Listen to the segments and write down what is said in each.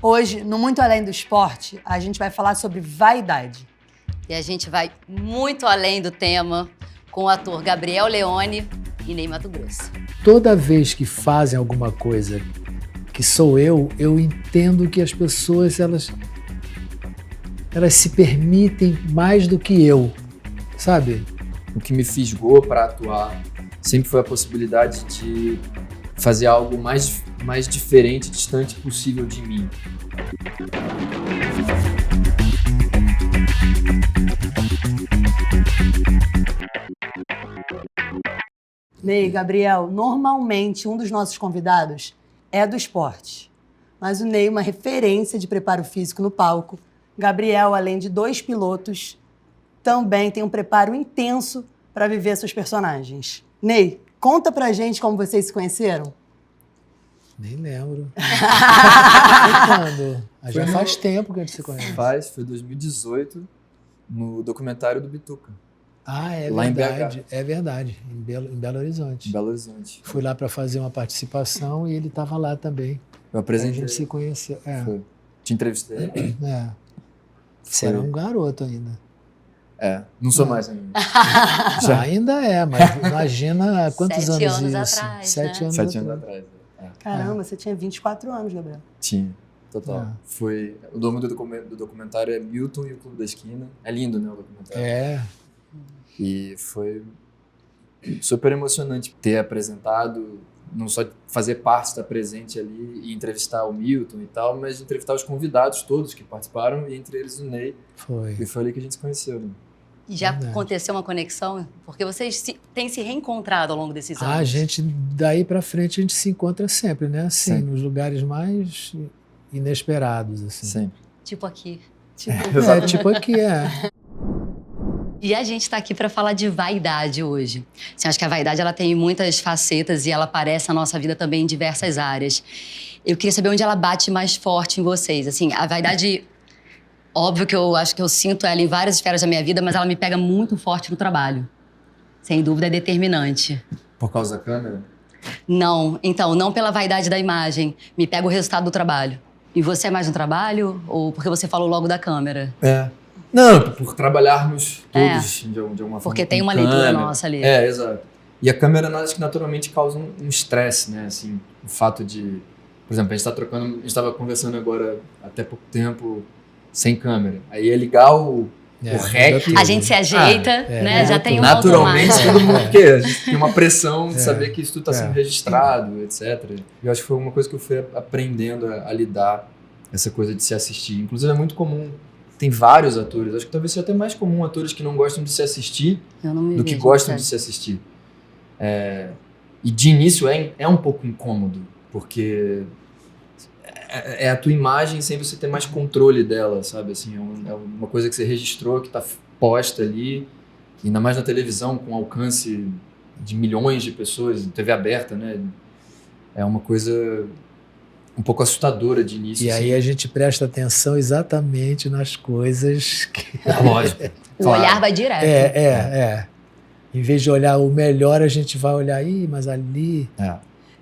Hoje, no Muito Além do Esporte, a gente vai falar sobre vaidade. E a gente vai muito além do tema com o ator Gabriel Leone e Ney Matogrosso. Toda vez que fazem alguma coisa que sou eu entendo que as pessoas, elas se permitem mais do que eu, sabe? O que me fisgou para atuar sempre foi a possibilidade de fazer algo mais diferente, distante possível de mim. Ney, Gabriel, normalmente um dos nossos convidados é do esporte. Mas o Ney é uma referência de preparo físico no palco. Gabriel, além de 2 pilotos, também tem um preparo intenso para viver seus personagens. Ney, conta pra gente como vocês se conheceram. Nem lembro. Foi quando? Já faz tempo que a gente se conhece. Foi 2018, no documentário do Bituca. Ah, é lá verdade. Em BH. É verdade, em Belo Horizonte. Em Belo Horizonte. Fui lá para fazer uma participação e ele estava lá também. Eu apresentei. A gente se conheceu. Foi. Te entrevistei. Você era um garoto ainda. Não sou mais ainda. Já ainda é, mas imagina quantos 7 anos anos isso? atrás, 7 né? anos 7 anos atrás. Caramba, você tinha 24 anos, Gabriel. Tinha, total. O nome do documentário é Milton e o Clube da Esquina. É lindo, né, o documentário? E foi super emocionante ter apresentado, não só fazer parte, estar presente ali e entrevistar o Milton e tal, mas entrevistar os convidados todos que participaram, e entre eles o Ney. E foi ali que a gente se conheceu, né? E já aconteceu uma conexão? Porque vocês têm se reencontrado ao longo desses anos. A gente, daí pra frente, a gente se encontra sempre, né? Assim, sempre. Nos lugares mais inesperados, assim. Sempre. Tipo aqui. Tipo aqui, E a gente está aqui para falar de vaidade hoje. Assim, acho que a vaidade ela tem muitas facetas e ela aparece na nossa vida também em diversas áreas. Eu queria saber onde ela bate mais forte em vocês. Assim, a vaidade, óbvio que eu acho que eu sinto ela em várias esferas da minha vida, mas ela me pega muito forte no trabalho. Sem dúvida é determinante. Por causa da câmera? Não, então, não pela vaidade da imagem. Me pega o resultado do trabalho. E você é mais no trabalho ou porque você falou logo da câmera? Não, por trabalharmos todos de alguma forma. Porque tem uma leitura nossa ali. Exato. E a câmera, acho que naturalmente causa um estresse, né? Assim, o fato de... Por exemplo, a gente estava conversando agora, até pouco tempo, sem câmera. Aí é ligar o REC... A gente se ajeita, né? Já tem um naturalmente, todo mundo... Porque a gente tem uma pressão de saber que isso tudo está sendo registrado, etc. E eu acho que foi uma coisa que eu fui aprendendo a lidar, essa coisa de se assistir. Inclusive, é muito comum... Tem vários atores, acho que talvez seja até mais comum atores que não gostam de se assistir do que gostam de se assistir. E de início é um pouco incômodo, porque é a tua imagem sem você ter mais controle dela, sabe? Assim, é uma coisa que você registrou, que está posta ali, ainda mais na televisão, com alcance de milhões de pessoas, TV aberta, né? É uma coisa... um pouco assustadora de início. E aí a gente presta atenção exatamente nas coisas que... Lógico. O olhar vai direto. Em vez de olhar o melhor, a gente vai olhar, mas ali...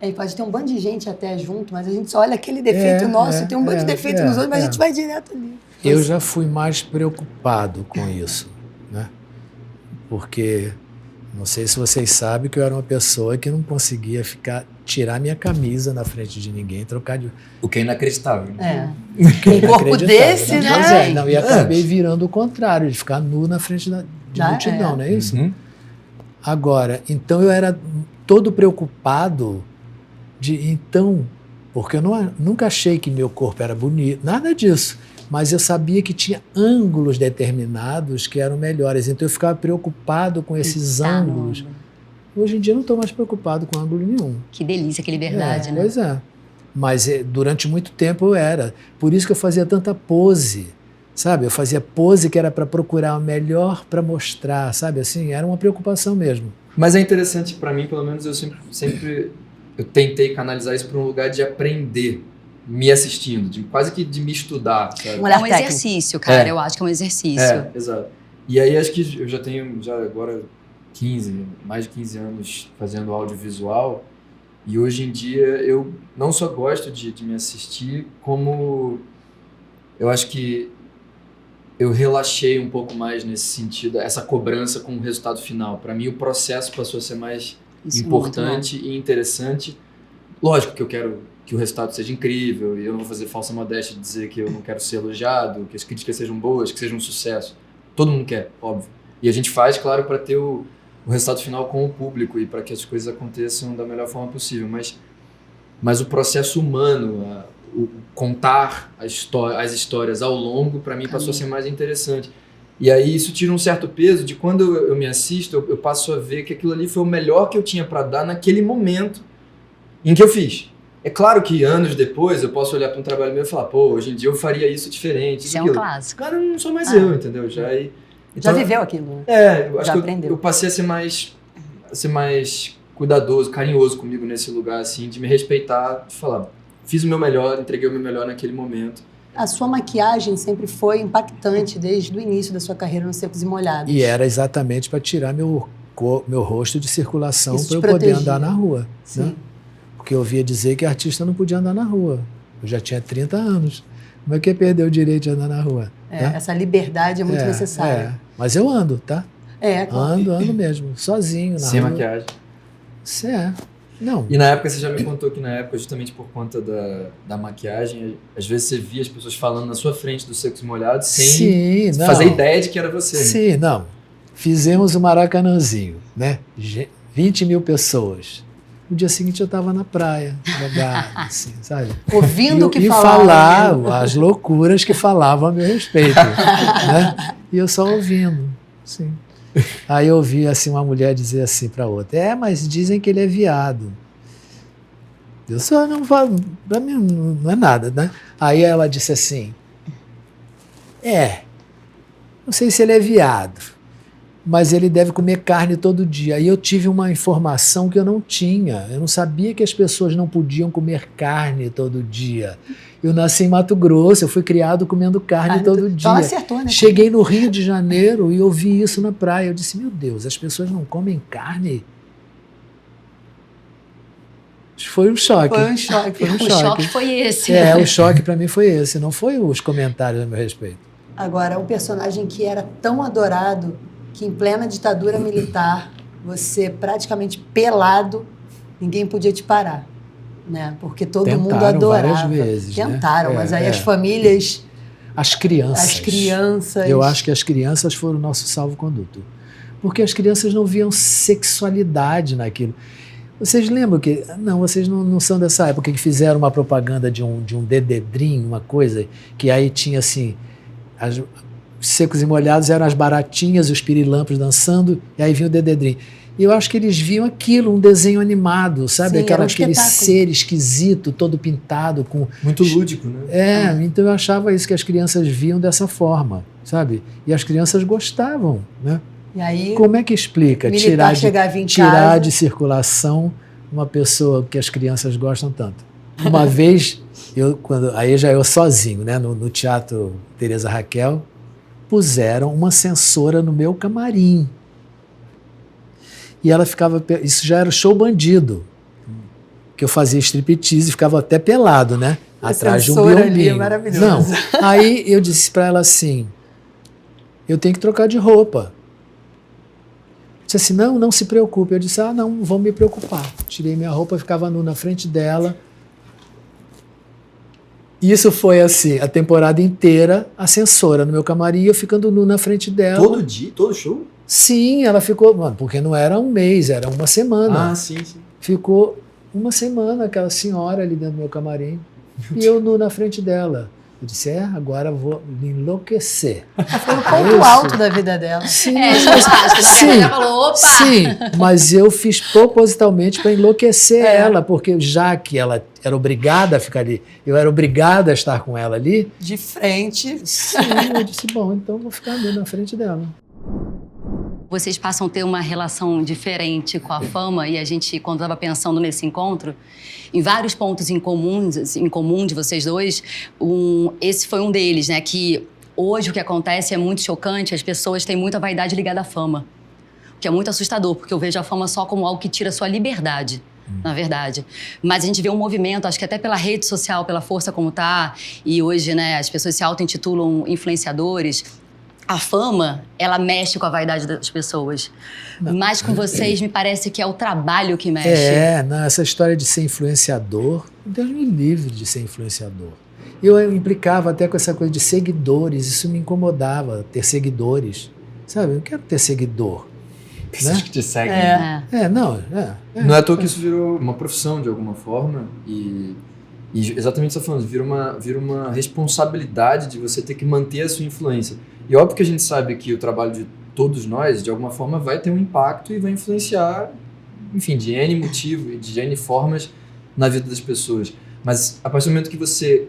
E pode ter um bando de gente até junto, mas a gente só olha aquele defeito nosso, tem um bando de defeito nos outros, mas a gente vai direto ali. Eu já fui mais preocupado com isso, né? Porque... Não sei se vocês sabem que eu era uma pessoa que não conseguia tirar minha camisa na frente de ninguém, trocar de... O que é inacreditável. Um corpo desse, né? Mas e acabei virando o contrário, de ficar nu na frente de multidão, não é isso? Agora, então eu era todo preocupado porque eu nunca achei que meu corpo era bonito, nada disso. Mas eu sabia que tinha ângulos determinados que eram melhores. Então eu ficava preocupado com esses ângulos. Hoje em dia eu não estou mais preocupado com ângulo nenhum. Que delícia, que liberdade, né? Pois é. Mas durante muito tempo eu era. Por isso que eu fazia tanta pose, sabe? Eu fazia pose que era para procurar o melhor para mostrar, sabe? Assim, era uma preocupação mesmo. Mas é interessante para mim, pelo menos eu sempre eu tentei canalizar isso para um lugar de aprender. Me assistindo, quase que de me estudar, sabe? É um exercício, cara, eu acho que é um exercício. Exato. E aí acho que eu já tenho agora mais de 15 anos fazendo audiovisual, E hoje em dia eu não só gosto de me assistir, como eu acho que eu relaxei um pouco mais nesse sentido, essa cobrança com o resultado final. Para mim, o processo passou a ser mais importante e interessante. Lógico que eu quero que o resultado seja incrível, e eu não vou fazer falsa modéstia de dizer que eu não quero ser elogiado, que as críticas sejam boas, que seja um sucesso. Todo mundo quer, óbvio. E a gente faz, claro, para ter o resultado final com o público e para que as coisas aconteçam da melhor forma possível. Mas o processo humano, o contar as histórias ao longo, para mim passou a ser mais interessante. E aí isso tira um certo peso de quando eu me assisto, eu passo a ver que aquilo ali foi o melhor que eu tinha para dar naquele momento em que eu fiz. É claro que anos depois eu posso olhar para um trabalho meu e falar, pô, hoje em dia eu faria isso diferente. Isso é um clássico. Cara, não sou mais eu, entendeu? Já viveu aquilo, né? Eu acho já que aprendeu. eu passei a ser mais cuidadoso, carinhoso comigo nesse lugar, assim, de me respeitar, de falar, fiz o meu melhor, entreguei o meu melhor naquele momento. A sua maquiagem sempre foi impactante desde o início da sua carreira nos Secos e Molhados. E era exatamente para tirar meu rosto de circulação Isso para eu te poder protegia. andar na rua. Sim. Né? Porque eu ouvia dizer que artista não podia andar na rua. Eu já tinha 30 anos. Como é que ia perder o direito de andar na rua? Né? Essa liberdade é muito necessária. Mas eu ando, tá? Claro. Ando mesmo, sozinho na Sem rua. maquiagem. Não. E na época, você já me contou que na época, justamente por conta da maquiagem, às vezes você via as pessoas falando na sua frente dos Secos e Molhados sem fazer ideia de que era você. Sim, né? não. Fizemos o Maracanãzinho, né? 20 mil pessoas. No dia seguinte eu estava na praia, jogado, assim, sabe? Ouvindo o que e falavam. falar as loucuras que falavam a meu respeito, né? E eu só ouvindo, sim. Aí eu ouvi assim, uma mulher dizer assim para outra, mas dizem que ele é viado. Eu só não falo, para mim não é nada, né? Aí ela disse assim, não sei se ele é viado, mas ele deve comer carne todo dia. Aí eu tive uma informação que eu não tinha. Eu não sabia que as pessoas não podiam comer carne todo dia. Eu nasci em Mato Grosso, eu fui criado comendo carne todo dia. Então ela acertou, né? Cheguei no Rio de Janeiro e ouvi isso na praia. Eu disse, meu Deus, as pessoas não comem carne? Foi um choque. Foi um choque. O choque foi esse. O choque para mim foi esse, não foi os comentários a meu respeito. Agora, um personagem que era tão adorado que em plena ditadura militar, você praticamente pelado, ninguém podia te parar, né? Porque todo mundo adorava. Várias vezes, Tentaram, né? mas aí as famílias... As crianças. Eu acho que as crianças foram o nosso salvo-conduto. Porque as crianças não viam sexualidade naquilo. Vocês lembram que... Não, vocês não são dessa época que fizeram uma propaganda de um dededrim, uma coisa, que aí tinha assim... Secos e Molhados eram as baratinhas, os pirilampos dançando, e aí vinha o dededrim. E eu acho que eles viam aquilo, um desenho animado, sabe? Sim, Aquele ser esquisito, todo pintado. Muito lúdico, né? Então eu achava isso, que as crianças viam dessa forma, sabe? E as crianças gostavam, né? E aí, como é que explica tirar de circulação uma pessoa que as crianças gostam tanto? Uma vez, eu sozinho, né, no Teatro Teresa Raquel, puseram uma censora no meu camarim. E ela ficava... Isso já era o show bandido. Que eu fazia striptease e ficava até pelado, né? Atrás de um biombinho. É maravilhoso. Não. Aí eu disse para ela assim, eu tenho que trocar de roupa. Disse assim, não se preocupe. Eu disse, não vou me preocupar. Tirei minha roupa, ficava nu na frente dela. Isso foi assim, a temporada inteira, a censora no meu camarim, eu ficando nu na frente dela. Todo dia? Todo show? Sim, ela ficou, porque não era um mês, era uma semana. Sim. Ficou uma semana aquela senhora ali dentro do meu camarim, e eu nu na frente dela. Eu disse, agora vou me enlouquecer. Foi o ponto alto da vida dela. Sim, já falou, opa! Sim, mas eu fiz propositalmente para enlouquecer ela, porque já que ela era obrigada a ficar ali, eu era obrigada a estar com ela ali. De frente. Sim, eu disse, bom, então vou ficar ali na frente dela. Vocês passam a ter uma relação diferente com a fama e a gente, quando estava pensando nesse encontro, em vários pontos em comum de vocês dois, esse foi um deles, né? Que hoje o que acontece é muito chocante, as pessoas têm muita vaidade ligada à fama, o que é muito assustador, porque eu vejo a fama só como algo que tira a sua liberdade. na verdade. Mas a gente vê um movimento, acho que até pela rede social, pela força como tá, e hoje, né, as pessoas se auto-intitulam influenciadores. A fama, ela mexe com a vaidade das pessoas. Mas com vocês, me parece que é o trabalho que mexe. Não, essa história de ser influenciador, Deus me livre de ser influenciador. Eu implicava até com essa coisa de seguidores, isso me incomodava, ter seguidores. Sabe, eu quero ter seguidor. Pessoas que te seguem. Não é à toa que isso virou uma profissão de alguma forma e exatamente o que você está falando, vira uma responsabilidade de você ter que manter a sua influência. E óbvio que a gente sabe que o trabalho de todos nós, de alguma forma, vai ter um impacto e vai influenciar, enfim, de N motivo e de N formas na vida das pessoas. Mas a partir do momento que você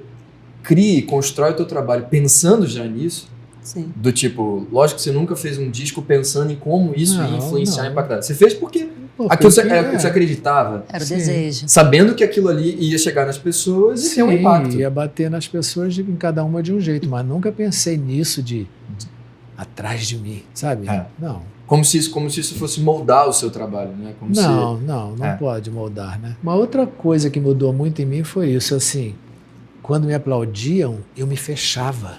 cria e constrói o teu trabalho pensando já nisso, Sim. do tipo, lógico que você nunca fez um disco pensando em como isso ia influenciar e impactar. Você fez porque aquilo era o que você acreditava. Era o desejo. Sabendo que aquilo ali ia chegar nas pessoas e ter um impacto. Ia bater nas pessoas em cada uma de um jeito, mas nunca pensei nisso de atrás de mim, sabe? Não. Como se isso fosse moldar o seu trabalho, né? Não pode moldar, né? Uma outra coisa que mudou muito em mim foi isso, assim, quando me aplaudiam, eu me fechava.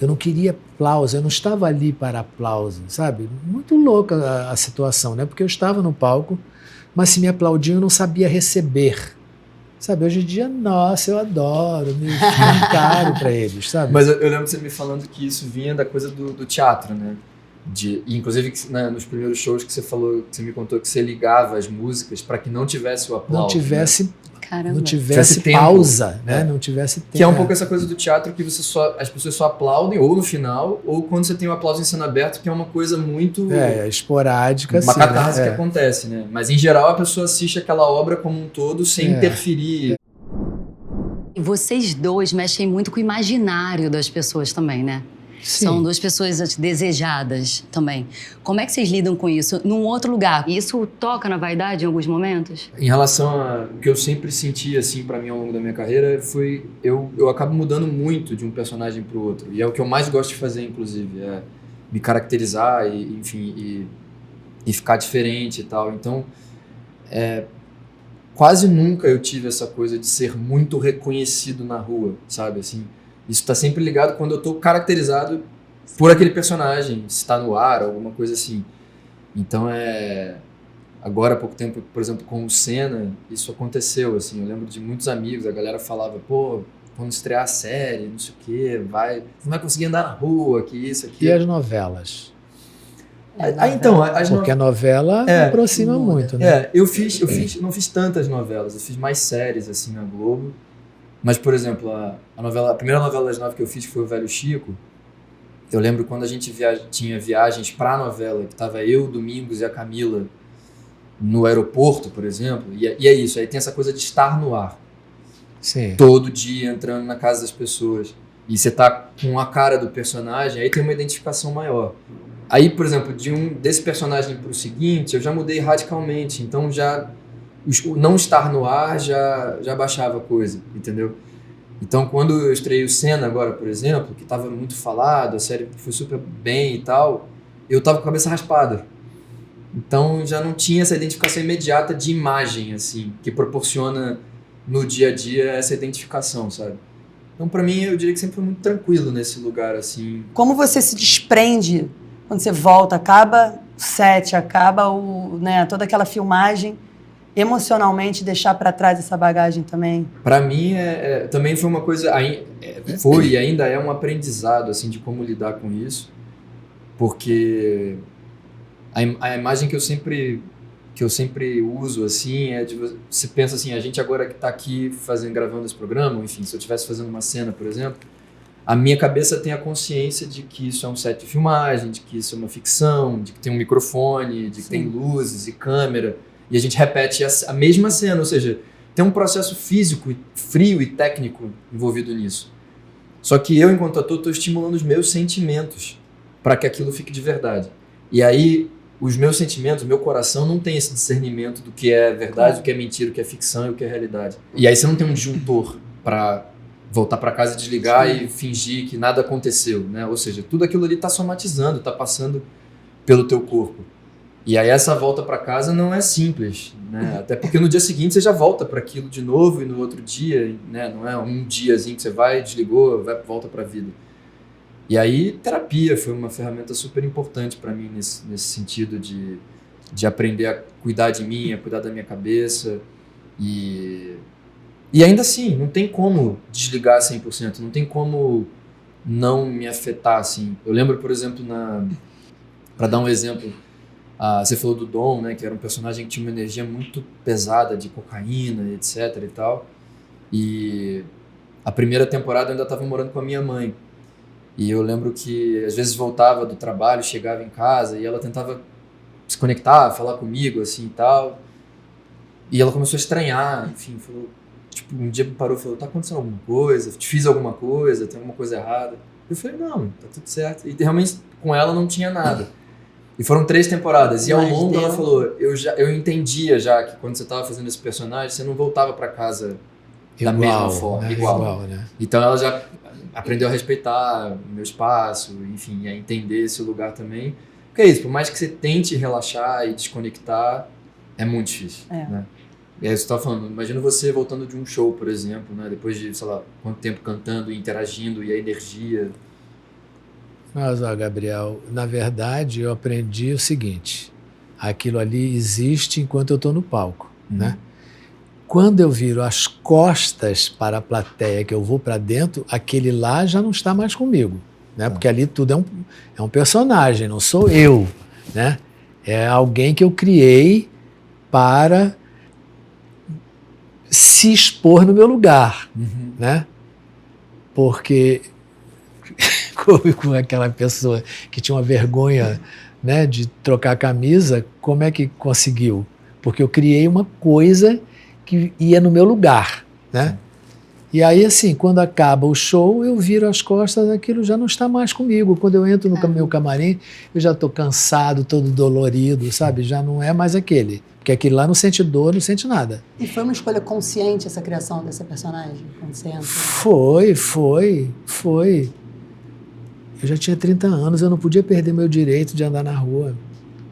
Eu não queria aplauso, eu não estava ali para aplauso, sabe? Muito louca a situação, né? Porque eu estava no palco, mas se me aplaudiam eu não sabia receber. Sabe, hoje em dia, nossa, eu adoro, me caro para eles, sabe? Mas eu lembro de você me falando que isso vinha da coisa do teatro, né? Inclusive, né, nos primeiros shows que você falou, que você me contou que você ligava as músicas para que não tivesse o aplauso. Não tivesse... Né? Não tivesse pausa, né? Não tivesse tempo. Que é um pouco essa coisa do teatro que as pessoas só aplaudem ou no final, ou quando você tem o aplauso em cena aberta, que é uma coisa muito... esporádica, uma assim, catarse que acontece, né? Mas em geral a pessoa assiste aquela obra como um todo sem interferir. Vocês dois mexem muito com o imaginário das pessoas também, né? Sim. São duas pessoas desejadas também. Como é que vocês lidam com isso num outro lugar? Isso toca na vaidade em alguns momentos? Em relação ao que eu sempre senti, assim, pra mim ao longo da minha carreira, foi... Eu acabo mudando muito de um personagem pro outro. E é o que eu mais gosto de fazer, inclusive. É me caracterizar e, enfim, e ficar diferente e tal. Então, quase nunca eu tive essa coisa de ser muito reconhecido na rua, sabe, assim... Isso está sempre ligado quando eu estou caracterizado por aquele personagem, se está no ar, alguma coisa assim. Então, agora há pouco tempo, por exemplo, com o Senna, isso aconteceu, assim. Eu lembro de muitos amigos, a galera falava, pô, vamos estrear a série, não sei o quê, não vai conseguir andar na rua, que isso, aqui. E as novelas? Então, porque a novela aproxima muito, né? Eu não fiz tantas novelas, eu fiz mais séries, assim, na Globo. Mas, por exemplo, a primeira novela das 9 que eu fiz, que foi O Velho Chico, eu lembro quando a gente tinha viagens pra novela, que tava eu, o Domingos e a Camila no aeroporto, por exemplo, e é isso, aí tem essa coisa de estar no ar. Sim. Todo dia entrando na casa das pessoas. E você tá com a cara do personagem, aí tem uma identificação maior. Aí, por exemplo, desse personagem pro seguinte, eu já mudei radicalmente, então o não estar no ar já baixava a coisa, entendeu? Então, quando eu estreiei o Senna agora, por exemplo, que estava muito falado, a série foi super bem e tal, eu tava com a cabeça raspada. Então, já não tinha essa identificação imediata de imagem, assim, que proporciona no dia a dia essa identificação, sabe? Então, pra mim, eu diria que sempre foi muito tranquilo nesse lugar, assim. Como você se desprende quando você volta, acaba o set, acaba toda aquela filmagem, emocionalmente deixar para trás essa bagagem também? Para mim, também foi uma coisa, foi e ainda é um aprendizado, assim, de como lidar com isso, porque a imagem que eu sempre uso, assim, é de você pensa assim, a gente agora que está aqui gravando esse programa, enfim, se eu estivesse fazendo uma cena, por exemplo, a minha cabeça tem a consciência de que isso é um set de filmagem, de que isso é uma ficção, de que tem um microfone, de que tem luzes e câmera, e a gente repete a mesma cena, ou seja, tem um processo físico, frio e técnico envolvido nisso. Só que eu, enquanto ator, estou estimulando os meus sentimentos para que aquilo fique de verdade. E aí, os meus sentimentos, o meu coração não tem esse discernimento do que é verdade, do que é mentira, do que é ficção e o que é realidade. E aí você não tem um disjuntor para voltar para casa e desligar e fingir que nada aconteceu, né? Ou seja, tudo aquilo ali está somatizando, está passando pelo teu corpo. E aí essa volta para casa não é simples, né? Até porque no dia seguinte você já volta para aquilo de novo e no outro dia, né? Não é um diazinho que você vai, desligou, volta para a vida. E aí terapia foi uma ferramenta super importante para mim nesse sentido de aprender a cuidar de mim, a cuidar da minha cabeça. E ainda assim, não tem como desligar 100%, não tem como não me afetar assim. Eu lembro, por exemplo, para dar um exemplo, você falou do Dom, né, que era um personagem que tinha uma energia muito pesada de cocaína, etc e tal. E a primeira temporada eu ainda estava morando com a minha mãe. E eu lembro que às vezes voltava do trabalho, chegava em casa e ela tentava se conectar, falar comigo assim e tal. E ela começou a estranhar, enfim, falou, tipo, um dia me parou e falou, tá acontecendo alguma coisa? Te fiz alguma coisa? Tem alguma coisa errada? Eu falei, não, tá tudo certo. E realmente com ela não tinha nada. E foram 3 temporadas. E ao longo ela falou, eu entendia já que quando você estava fazendo esse personagem, você não voltava para casa da mesma forma, igual. Né? Então ela já aprendeu a respeitar o meu espaço, enfim, a entender esse lugar também. Porque é isso, por mais que você tente relaxar e desconectar, é muito difícil, né? E aí você estava falando, imagina você voltando de um show, por exemplo, né? Depois de, sei lá, quanto tempo cantando e interagindo e a energia... Mas, Gabriel, na verdade eu aprendi o seguinte, aquilo ali existe enquanto eu estou no palco, né? Quando eu viro as costas para a plateia, que eu vou para dentro, aquele lá já não está mais comigo, né? Porque ali tudo é um personagem, não sou eu, né? É alguém que eu criei para se expor no meu lugar, né? Porque com aquela pessoa que tinha uma vergonha, né, de trocar a camisa, como é que conseguiu? Porque eu criei uma coisa que ia no meu lugar, né? E aí, assim, quando acaba o show, eu viro as costas, aquilo já não está mais comigo. Quando eu entro no meu camarim, eu já estou cansado, todo dolorido, sabe? Já não é mais aquele. Porque aquele lá não sente dor, não sente nada. E foi uma escolha consciente essa criação dessa personagem, quando você entra? Foi. Eu já tinha 30 anos, eu não podia perder meu direito de andar na rua.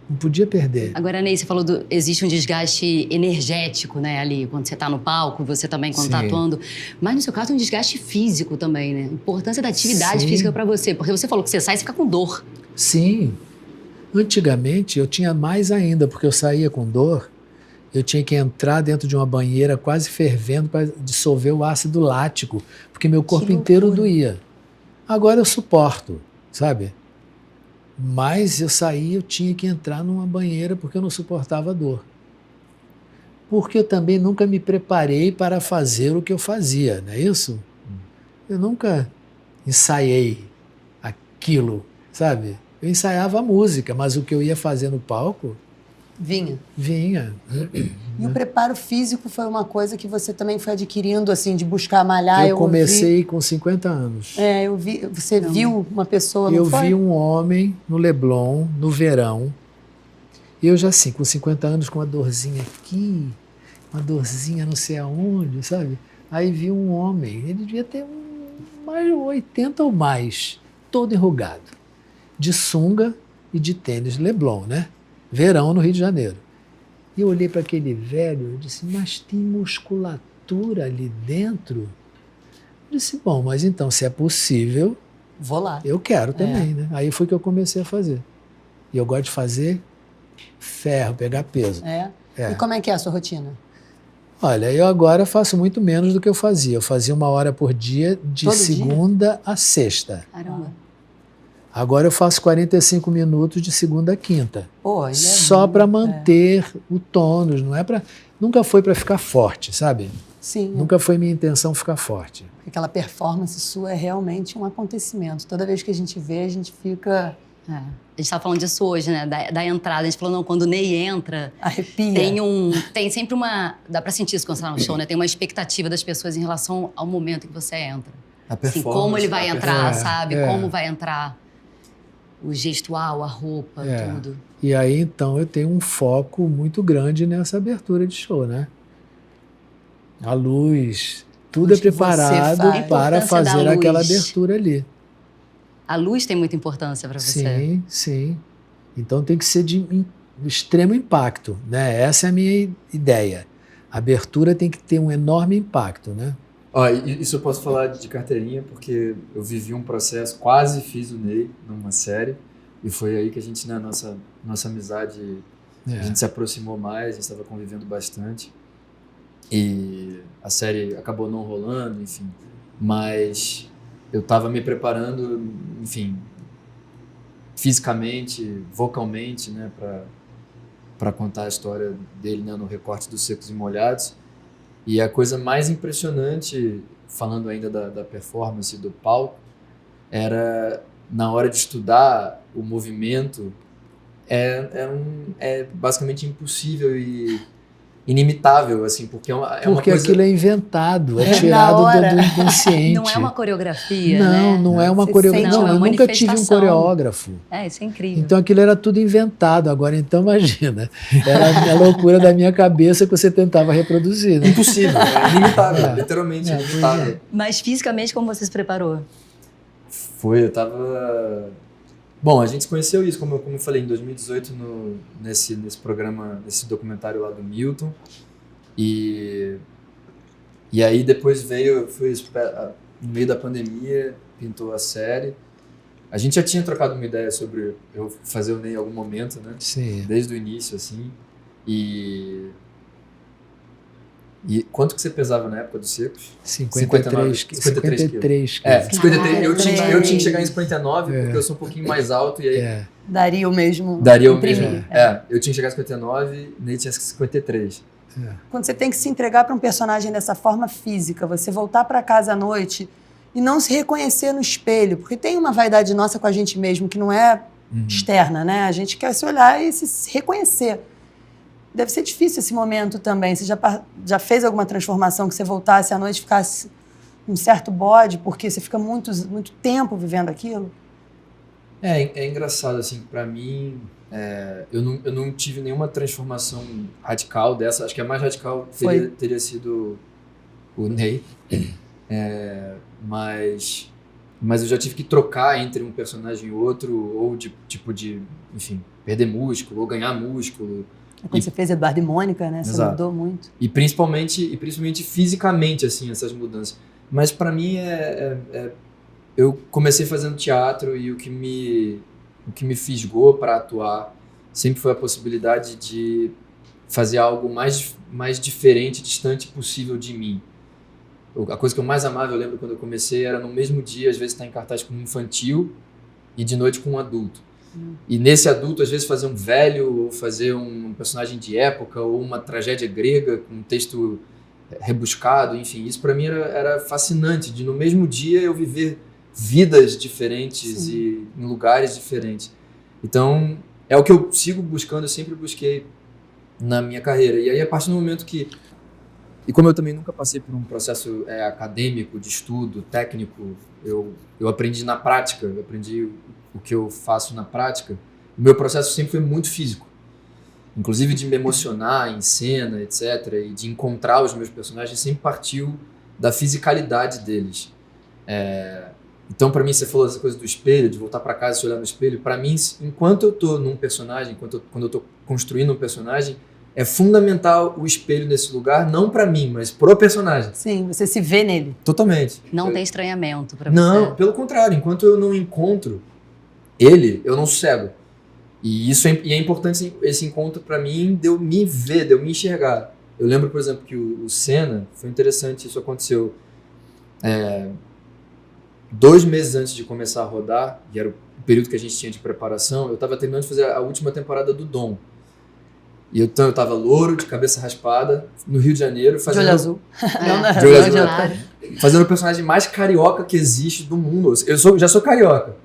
Não podia perder. Agora, Ney, você falou existe um desgaste energético, né, ali, quando você está no palco, você também quando está atuando. Mas no seu caso, um desgaste físico também, né? A importância da atividade física para você. Porque você falou que você sai e fica com dor. Sim. Antigamente, eu tinha mais ainda, porque eu saía com dor, eu tinha que entrar dentro de uma banheira quase fervendo para dissolver o ácido lático, porque meu corpo inteiro doía. Agora eu suporto, sabe? Mas eu saí, eu tinha que entrar numa banheira porque eu não suportava a dor. Porque eu também nunca me preparei para fazer o que eu fazia, não é isso? Eu nunca ensaiei aquilo, sabe? Eu ensaiava a música, mas o que eu ia fazer no palco... Vinha. E o preparo físico foi uma coisa que você também foi adquirindo, assim, de buscar malhar? Eu comecei com 50 anos. Eu vi. Você viu uma pessoa, não foi? Eu vi um homem no Leblon, no verão. E eu já assim, com 50 anos, com uma dorzinha aqui, uma dorzinha não sei aonde, sabe? Aí vi um homem, ele devia ter mais de 80 ou mais, todo enrugado, de sunga e de tênis Leblon, né? Verão no Rio de Janeiro. E eu olhei para aquele velho e disse, mas tem musculatura ali dentro? Eu disse, bom, mas então, se é possível, vou lá. Eu quero também, né? Aí foi que eu comecei a fazer. E eu gosto de fazer ferro, pegar peso. E como é que é a sua rotina? Olha, eu agora faço muito menos do que eu fazia. Eu fazia 1 hora por dia, de segunda a sexta. Caramba. Agora eu faço 45 minutos de segunda a quinta. Só para manter o tônus, não é para... Nunca foi para ficar forte, sabe? Sim. Nunca foi minha intenção ficar forte. Aquela performance sua é realmente um acontecimento. Toda vez que a gente vê, a gente fica... A gente estava falando disso hoje, né? Da entrada. A gente falou, não, quando o Ney entra... Arrepia. Tem sempre uma... Dá pra sentir isso quando você tá no show, né? Tem uma expectativa das pessoas em relação ao momento que você entra. A performance. Assim, como ele vai entrar, sabe? Como vai entrar. O gestual, a roupa, tudo. E aí, então, eu tenho um foco muito grande nessa abertura de show, né? A luz, tudo é preparado para fazer aquela abertura ali. A luz tem muita importância para você. Sim. Então tem que ser o extremo impacto, né? Essa é a minha ideia. A abertura tem que ter um enorme impacto, né? Ó, isso eu posso falar de carteirinha, porque eu vivi um processo, quase fiz o Ney numa série, e foi aí que a gente, na nossa amizade, a gente se aproximou mais, a gente estava convivendo bastante, e a série acabou não rolando, enfim, mas eu estava me preparando, enfim, fisicamente, vocalmente, né, para contar a história dele, né, no recorte dos Secos e Molhados. E a coisa mais impressionante, falando ainda da performance do palco, era na hora de estudar o movimento, é basicamente impossível e inimitável, assim, porque é uma Porque coisa... aquilo é inventado, é Na tirado hora. do inconsciente. Não é uma coreografia, Não, né? não é uma Você coreografia. sente Não, uma eu nunca tive um manifestação. coreógrafo. Isso é incrível. Então aquilo era tudo inventado. Agora, então, imagina. Era a loucura da minha cabeça que você tentava reproduzir. Né? Impossível, é ilimitável, É. literalmente É, ilimitável. Mas fisicamente, como você se preparou? Eu tava... Bom, a gente se conheceu isso, como eu falei, em 2018, nesse programa, nesse documentário lá do Milton. E aí depois foi no meio da pandemia, pintou a série. A gente já tinha trocado uma ideia sobre eu fazer o Ney em algum momento, né? Sim. Desde o início, assim. E quanto que você pesava na época dos Secos? 53 quilos. 53 quilos. 53. Eu tinha que chegar em 59, É. porque eu sou um pouquinho mais alto, e aí É. Daria o mesmo. daria o imprimir. mesmo. Eu tinha que chegar em 59, Ney tinha 53. Quando você tem que se entregar para um personagem dessa forma física, você voltar para casa à noite e não se reconhecer no espelho, porque tem uma vaidade nossa com a gente mesmo que não é externa, né? A gente quer se olhar e se reconhecer. Deve ser difícil esse momento também. Você já fez alguma transformação que você voltasse à noite e ficasse um certo bode, porque você fica muito tempo vivendo aquilo? É engraçado, assim, pra mim, eu não tive nenhuma transformação radical dessa. Acho que a mais radical teria sido o Ney. Mas eu já tive que trocar entre um personagem e outro, ou enfim, perder músculo, ou ganhar músculo. Quando você fez Eduardo e Mônica, né? Você Exato. mudou muito. E principalmente fisicamente, assim, essas mudanças. Mas pra mim eu comecei fazendo teatro, e o que me fisgou para atuar sempre foi a possibilidade de fazer algo mais diferente, distante possível de mim. A coisa que eu mais amava, eu lembro quando eu comecei, era no mesmo dia, às vezes estar em cartaz com um infantil e de noite com um adulto. E nesse adulto, às vezes, fazer um velho, ou fazer um personagem de época, ou uma tragédia grega com um texto rebuscado, enfim. Isso para mim era fascinante, de no mesmo dia eu viver vidas diferentes. Sim. E em lugares diferentes. Então, é o que eu sigo buscando, eu sempre busquei na minha carreira. E aí, a partir do momento que... E como eu também nunca passei por um processo acadêmico, de estudo, técnico, eu aprendi na prática, eu aprendi o que eu faço na prática. O meu processo sempre foi muito físico. Inclusive de me emocionar em cena, etc. E de encontrar os meus personagens sempre partiu da fisicalidade deles. Então, para mim, você falou essa coisa do espelho, de voltar para casa e se olhar no espelho. Para mim, enquanto eu tô num personagem, quando eu tô construindo um personagem, é fundamental o espelho nesse lugar, não para mim, mas pro personagem. Sim, você se vê nele. Totalmente. Não tem estranhamento para você. Não, pelo contrário. Enquanto eu não encontro ele, eu não sossego. E é importante esse encontro para mim, de eu me ver, de eu me enxergar. Eu lembro, por exemplo, que o Senna, foi interessante, isso aconteceu 2 meses antes de começar a rodar, e era o período que a gente tinha de preparação, eu estava terminando de fazer a última temporada do Dom. E então eu estava louro, de cabeça raspada, no Rio de Janeiro, fazendo... De olho azul. De olho azul. Fazendo o personagem mais carioca que existe do mundo. Eu já sou carioca.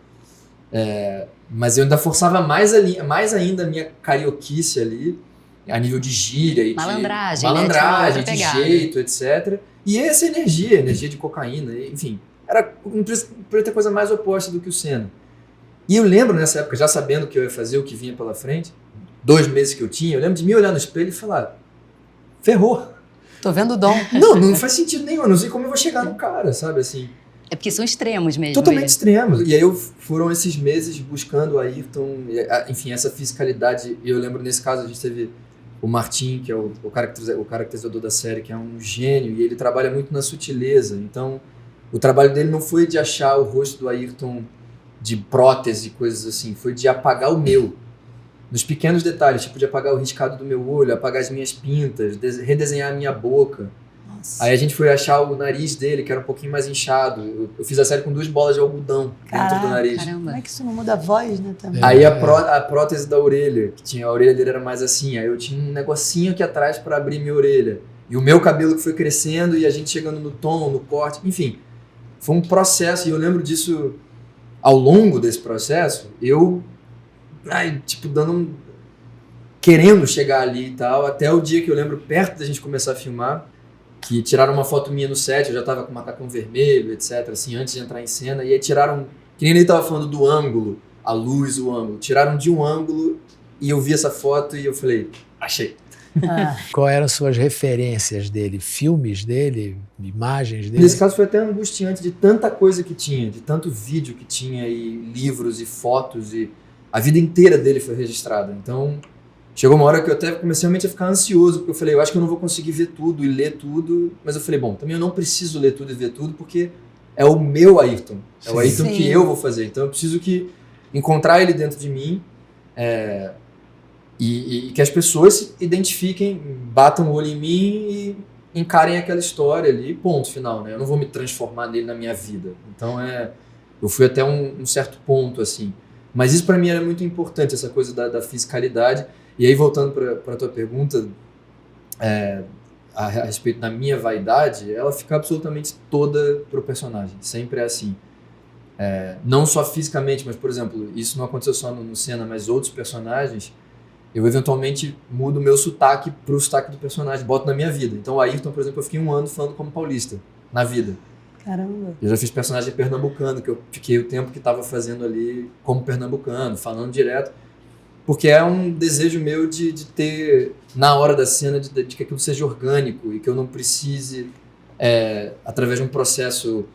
Mas eu ainda forçava mais ainda a minha carioquice ali, a nível de gíria e malandragem, de jeito, etc. E essa energia de cocaína, enfim, não podia ter coisa mais oposta do que o Senna. E eu lembro nessa época, já sabendo que eu ia fazer, o que vinha pela frente, 2 meses que eu tinha, eu lembro de me olhar no espelho e falar, ferrou. Tô vendo o Dom. Não faz sentido nenhum, eu não sei como eu vou chegar no cara, sabe, assim. É porque são extremos mesmo. Totalmente eles. extremos. E aí foram esses meses buscando o Ayrton, enfim, essa fisicalidade. E eu lembro, nesse caso, a gente teve o Martin, que é o caracterizador da série, que é um gênio, e ele trabalha muito na sutileza. Então, o trabalho dele não foi de achar o rosto do Ayrton de prótese e coisas assim, foi de apagar o meu. Nos pequenos detalhes, tipo de apagar o riscado do meu olho, apagar as minhas pintas, redesenhar a minha boca. Nossa. Aí a gente foi achar o nariz dele, que era um pouquinho mais inchado. Eu fiz a série com 2 bolas de algodão dentro do nariz. Caramba. Como é que isso não muda a voz, né? Também. Aí a prótese da orelha, que tinha a orelha dele era mais assim, aí eu tinha um negocinho aqui atrás para abrir minha orelha. E o meu cabelo que foi crescendo e a gente chegando no tom, no corte, enfim. Foi um processo e eu lembro disso ao longo desse processo, eu querendo chegar ali e tal, até o dia que eu lembro perto da gente começar a filmar, que tiraram uma foto minha no set, eu já tava com o macacão vermelho, etc, assim, antes de entrar em cena, e aí tiraram, que nem ele tava falando do ângulo, a luz, o ângulo, tiraram de um ângulo e eu vi essa foto e eu falei, achei. Qual eram suas referências dele? Filmes dele? Imagens dele? Nesse caso foi até angustiante de tanta coisa que tinha, de tanto vídeo que tinha e livros e fotos e a vida inteira dele foi registrada. Então chegou uma hora que eu até comecei realmente a ficar ansioso, porque eu falei, eu acho que eu não vou conseguir ver tudo e ler tudo, mas eu falei, bom, também eu não preciso ler tudo e ver tudo porque é o meu Ayrton, é o Ayrton Sim. que eu vou fazer. Então eu preciso encontrar ele dentro de mim, e que as pessoas se identifiquem, batam o olho em mim e encarem aquela história ali, ponto final, né? Eu não vou me transformar nele na minha vida. Então eu fui até um certo ponto, assim. Mas isso para mim era muito importante, essa coisa da fisicalidade. E aí, voltando para a tua pergunta, a respeito da minha vaidade, ela fica absolutamente toda pro personagem. Sempre é assim. Não só fisicamente, mas, por exemplo, isso não aconteceu só no Senna, mas outros personagens, eu eventualmente mudo o meu sotaque pro sotaque do personagem, boto na minha vida. Então o Ayrton, por exemplo, eu fiquei 1 ano falando como paulista, na vida. Caramba. Eu já fiz personagem pernambucano, que eu fiquei o tempo que estava fazendo ali como pernambucano, falando direto, porque é um desejo meu de ter, na hora da cena, de que aquilo seja orgânico e que eu não precise, através de um processo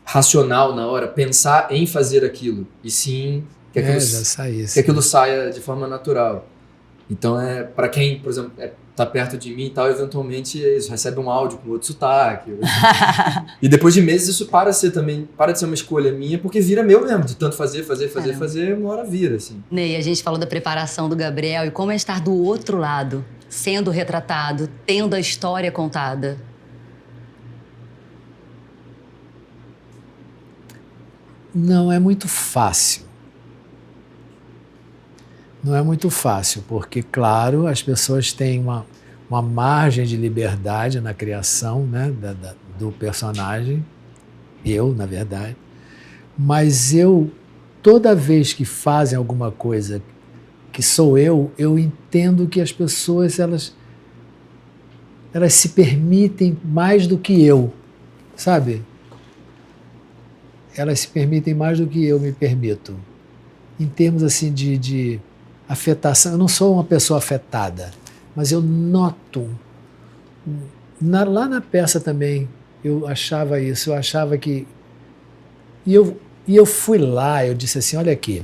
racional na hora, pensar em fazer aquilo, e sim que aquilo saia de forma natural. Então, para quem, por exemplo, tá perto de mim e tal, eventualmente isso, recebe um áudio com outro sotaque. E depois de meses isso para de ser uma escolha minha, porque vira meu mesmo, de tanto fazer, uma hora vira, assim. Ney, a gente falou da preparação do Gabriel e como é estar do outro lado, sendo retratado, tendo a história contada. Não é muito fácil. Não é muito fácil, porque, claro, as pessoas têm uma margem de liberdade na criação, né, do personagem, na verdade, mas toda vez que fazem alguma coisa que sou eu entendo que as pessoas, elas se permitem mais do que eu, sabe? Elas se permitem mais do que eu me permito. Em termos assim de afetação, eu não sou uma pessoa afetada, mas eu noto. Lá na peça também eu achava isso, eu achava que. E eu fui lá, eu disse assim: olha aqui,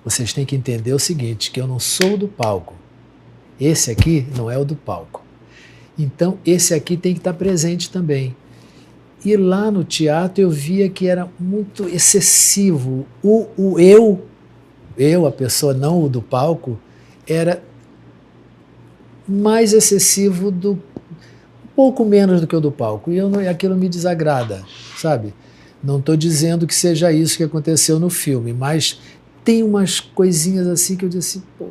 vocês têm que entender o seguinte, que eu não sou do palco. Esse aqui não é o do palco. Então, esse aqui tem que estar presente também. E lá no teatro eu via que era muito excessivo. O eu, a pessoa, não o do palco, era mais excessivo um pouco menos do que o do palco. E aquilo me desagrada, sabe? Não estou dizendo que seja isso que aconteceu no filme, mas tem umas coisinhas assim que eu disse assim, pô,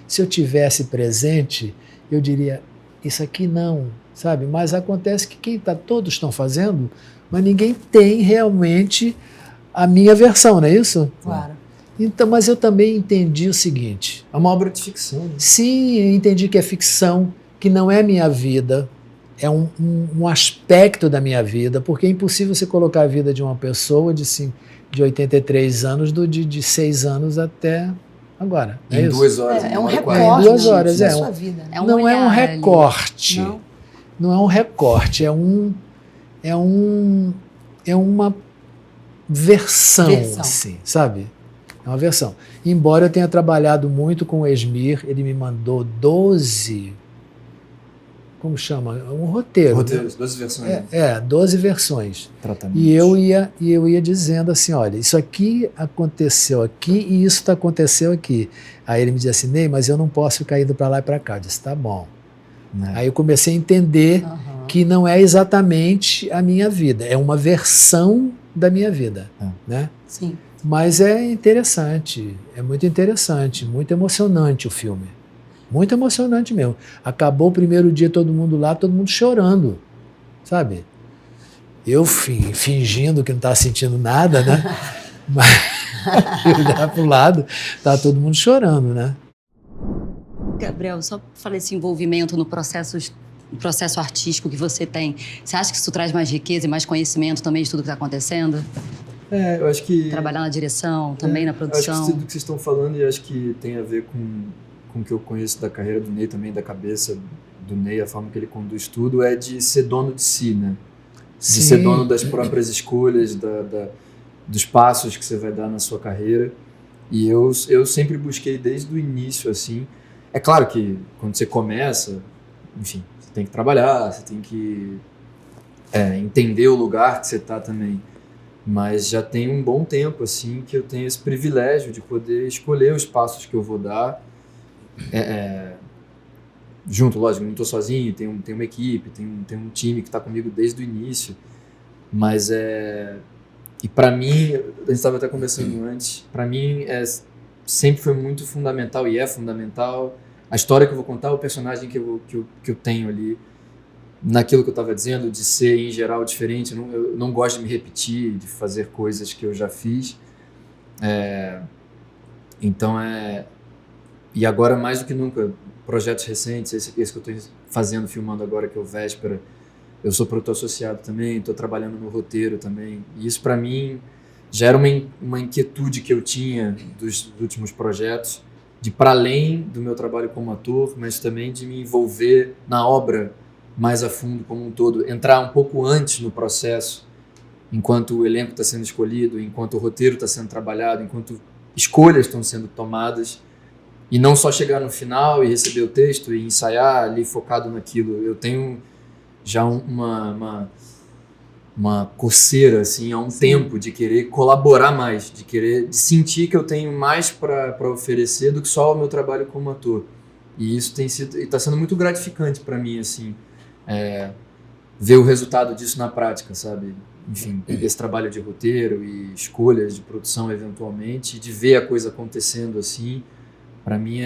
se eu tivesse presente, eu diria, isso aqui não, sabe? Mas acontece que todos estão fazendo, mas ninguém tem realmente a minha versão, não é isso? Claro. Então, mas eu também entendi o seguinte. É uma obra de ficção, né? Sim, eu entendi que é ficção, que não é minha vida, é um aspecto da minha vida, porque é impossível você colocar a vida de uma pessoa de 83 anos, de 6 anos até agora. Em 2 horas. É um 1h40. recorte. Em 2 horas, da sua vida. Né? Não é um recorte. Não. Não é um recorte, é é uma versão, assim, sabe? É uma versão. Embora eu tenha trabalhado muito com o Esmir, ele me mandou 12... Como chama? Um roteiro. Roteiros, 12 versões. 12 versões. Tratamentos. E eu ia dizendo assim, olha, isso aqui aconteceu aqui e isso aconteceu aqui. Aí ele me dizia assim, Ney, mas eu não posso ficar indo para lá e para cá. Eu disse, tá bom. Aí eu comecei a entender que não é exatamente a minha vida, é uma versão da minha vida, né? Sim. Mas é interessante, é muito interessante, muito emocionante o filme. Muito emocionante mesmo. Acabou o primeiro dia, todo mundo lá, todo mundo chorando, sabe? Eu fingindo que não estava sentindo nada, né? Mas olhar para o lado, estava todo mundo chorando, né? Gabriel, só falei esse envolvimento no processo artístico que você tem. Você acha que isso traz mais riqueza e mais conhecimento também de tudo que está acontecendo? Eu acho que... Trabalhar na direção, também na produção. Eu acho que tudo que vocês estão falando, e acho que tem a ver com o que eu conheço da carreira do Ney também, da cabeça do Ney, a forma que ele conduz tudo, é de ser dono de si, né? De ser dono das próprias escolhas, dos passos que você vai dar na sua carreira. E eu sempre busquei desde o início, assim. É claro que quando você começa, enfim, você tem que trabalhar, você tem que entender o lugar que você está também. Mas já tem um bom tempo, assim, que eu tenho esse privilégio de poder escolher os passos que eu vou dar. Junto, lógico, não estou sozinho, tem uma equipe, tem um time que está comigo desde o início, mas e para mim, a gente estava até conversando antes, para mim sempre foi muito fundamental e é fundamental a história que eu vou contar, o personagem que eu tenho ali, naquilo que eu estava dizendo, de ser em geral diferente. Eu não gosto de me repetir, de fazer coisas que eu já fiz, então e agora, mais do que nunca, projetos recentes, esse que eu estou filmando agora, que é o Véspera, eu sou produtor associado também, estou trabalhando no roteiro também. E isso, para mim, já era uma inquietude que eu tinha dos últimos projetos, de para além do meu trabalho como ator, mas também de me envolver na obra mais a fundo como um todo, entrar um pouco antes no processo, enquanto o elenco está sendo escolhido, enquanto o roteiro está sendo trabalhado, enquanto escolhas estão sendo tomadas. E não só chegar no final e receber o texto e ensaiar ali focado naquilo. Eu tenho já uma coceira, assim, há um tempo de querer colaborar mais, de sentir que eu tenho mais para oferecer do que só o meu trabalho como ator. E isso está sendo muito gratificante para mim, assim, ver o resultado disso na prática, sabe? Enfim, esse trabalho de roteiro e escolhas de produção, eventualmente, de ver a coisa acontecendo assim. Para mim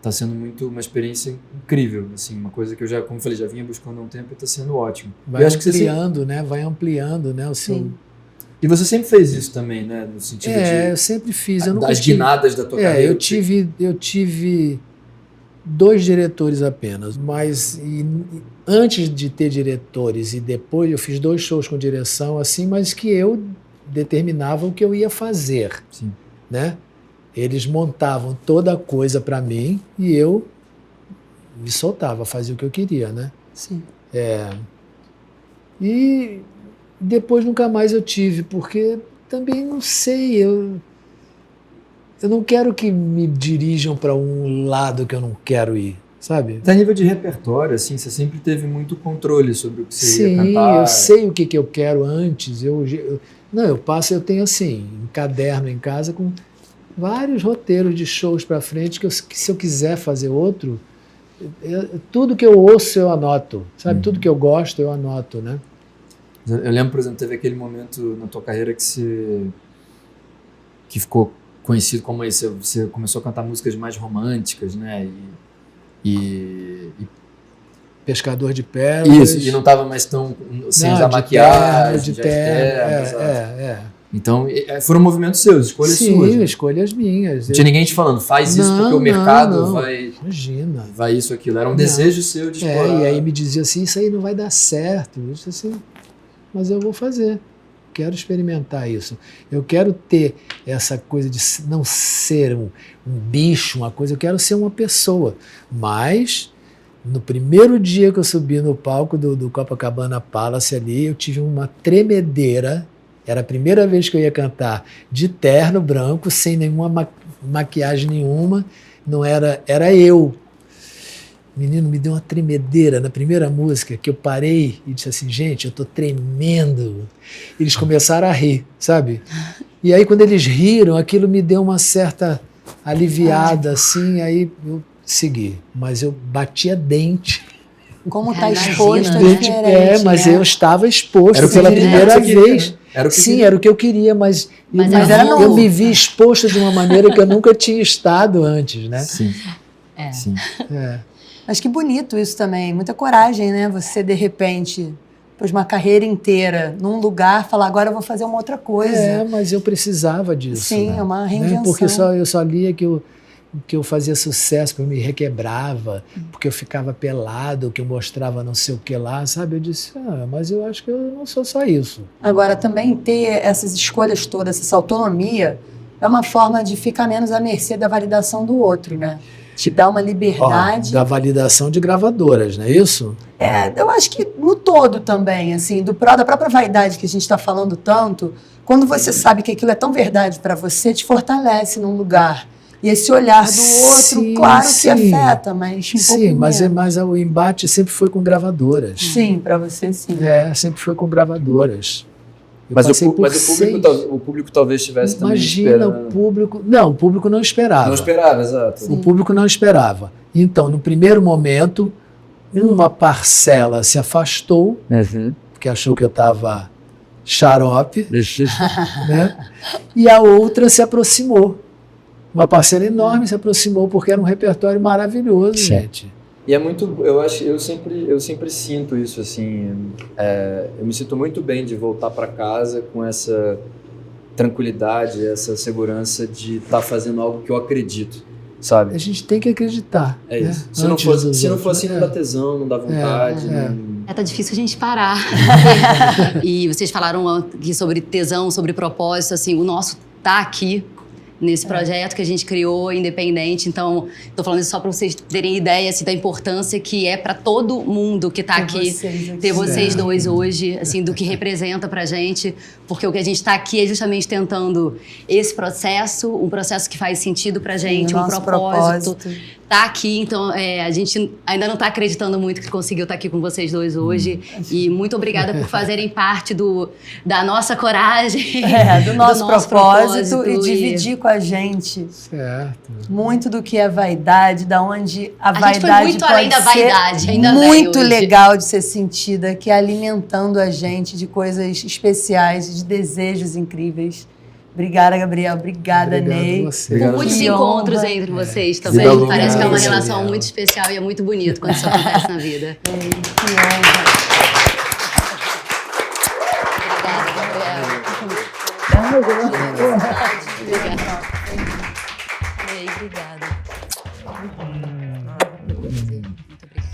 tá sendo uma experiência incrível, assim, uma coisa que eu já, como eu falei, já vinha buscando há um tempo e está sendo ótimo. Vai ampliando, né? Vai ampliando, né? O seu... Sim. E você sempre fez isso também, né? No sentido eu sempre fiz. Eu não das guinadas da tua carreira. Eu tive 2 diretores apenas, mas antes de ter diretores e depois eu fiz 2 shows com direção, assim, mas que eu determinava o que eu ia fazer, Sim. Né? Eles montavam toda a coisa para mim e eu me soltava, fazia o que eu queria, né? Sim. E depois nunca mais eu tive, porque também não sei, eu não quero que me dirijam para um lado que eu não quero ir, sabe? Até a nível de repertório, assim, você sempre teve muito controle sobre o que você ia cantar. Sim, eu sei o que eu quero antes. Eu tenho assim, um caderno em casa com vários roteiros de shows para frente que se eu quiser fazer outro, tudo que eu ouço eu anoto, sabe? Tudo que eu gosto eu anoto, né? Eu lembro, por exemplo, teve aquele momento na tua carreira que ficou conhecido como esse, você começou a cantar músicas mais românticas, né? E Pescador de Pérolas. Isso, e não estava mais tão sem usar maquiagem, de terno. Então, foram movimentos seus, escolhas suas. Sim, escolhas minhas. Não tinha ninguém te falando, faz isso porque o mercado vai... Imagina. Vai isso, aquilo. Era um desejo seu de explorar. E aí me dizia assim, isso aí não vai dar certo. Eu disse assim, mas eu vou fazer. Quero experimentar isso. Eu quero ter essa coisa de não ser um bicho, uma coisa. Eu quero ser uma pessoa. Mas No primeiro dia que eu subi no palco do Copacabana Palace ali, eu tive uma tremedeira. Era a primeira vez que eu ia cantar de terno branco, sem nenhuma maquiagem nenhuma. Não era eu. Menino, me deu uma tremedeira na primeira música, que eu parei e disse assim, gente, eu tô tremendo. Eles começaram a rir, sabe? E aí quando eles riram, aquilo me deu uma certa aliviada, assim, aí eu segui. Mas eu batia dente. Como tá Imagina. exposto é Dente, diferente, mas né? eu estava exposto Era o que pela você queria, primeira era o que você queria, vez. né? Era o que Sim, queria. era o que eu queria, mas era eu novo. me vi exposto de uma maneira que eu nunca tinha estado antes, né? Sim. É. Sim. É. Mas que bonito isso também, muita coragem, né? Você, de repente, depois de uma carreira inteira, num lugar, falar, agora eu vou fazer uma outra coisa. É, mas eu precisava disso. Sim, né? é uma Né? reinvenção. Porque eu só lia que eu fazia sucesso, que eu me requebrava, porque eu ficava pelado, que eu mostrava não sei o que lá, sabe? Eu disse, mas eu acho que eu não sou só isso. Agora, também ter essas escolhas todas, essa autonomia, é uma forma de ficar menos à mercê da validação do outro, né? Te dá uma liberdade. Da validação de gravadoras, não é isso? Eu acho que no todo também, assim, da própria vaidade que a gente está falando tanto, quando você sabe que aquilo é tão verdade para você, te fortalece num lugar. E esse olhar do outro, Sim, claro que sim. afeta, mas um Sim, pouco mas menos. o embate sempre foi com gravadoras. Sim, para você sim. Sempre foi com gravadoras. Eu Mas, passei por o público talvez estivesse também Imagina, esperando. o público... Não, o público não esperava. Não esperava, exato. O público não esperava. Então, no primeiro momento, uma parcela se afastou, porque achou que eu estava xarope, né? E a outra se aproximou. Uma parcela enorme se aproximou, porque era um repertório maravilhoso, gente. E é muito, eu sempre sinto isso, assim, eu me sinto muito bem de voltar para casa com essa tranquilidade, essa segurança de estar fazendo algo que eu acredito, sabe? A gente tem que acreditar. É né? isso. Se não for assim, não dá tesão, não dá vontade. Tá difícil a gente parar. E vocês falaram aqui sobre tesão, sobre propósito, assim, o nosso tá aqui nesse projeto que a gente criou, independente. Então, tô falando isso só para vocês terem ideia assim, da importância que é para todo mundo que tá aqui. Ter vocês dois hoje, assim, do que representa pra gente. Porque o que a gente tá aqui é justamente tentando esse processo, um processo que faz sentido pra gente, um propósito. Tá aqui, então a gente ainda não tá acreditando muito que conseguiu estar aqui com vocês dois hoje. E muito obrigada por fazerem parte da nossa coragem. Do nosso propósito e dividir com a gente. Certo. Muito do que é vaidade, da onde a vaidade gente foi muito pode além da vaidade, ainda bem muito hoje. legal de ser sentida, que é alimentando a gente de coisas especiais, de desejos incríveis. Obrigada, Gabriel. Obrigada, Ney. Por muitos Que encontros honra. entre vocês também. Obrigado, Parece que é uma obrigado. relação muito especial e é muito bonito quando isso acontece na vida. Que honra. Obrigada.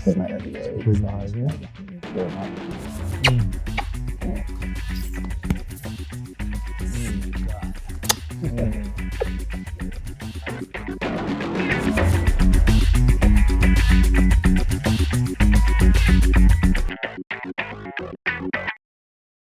Foi maravilhoso.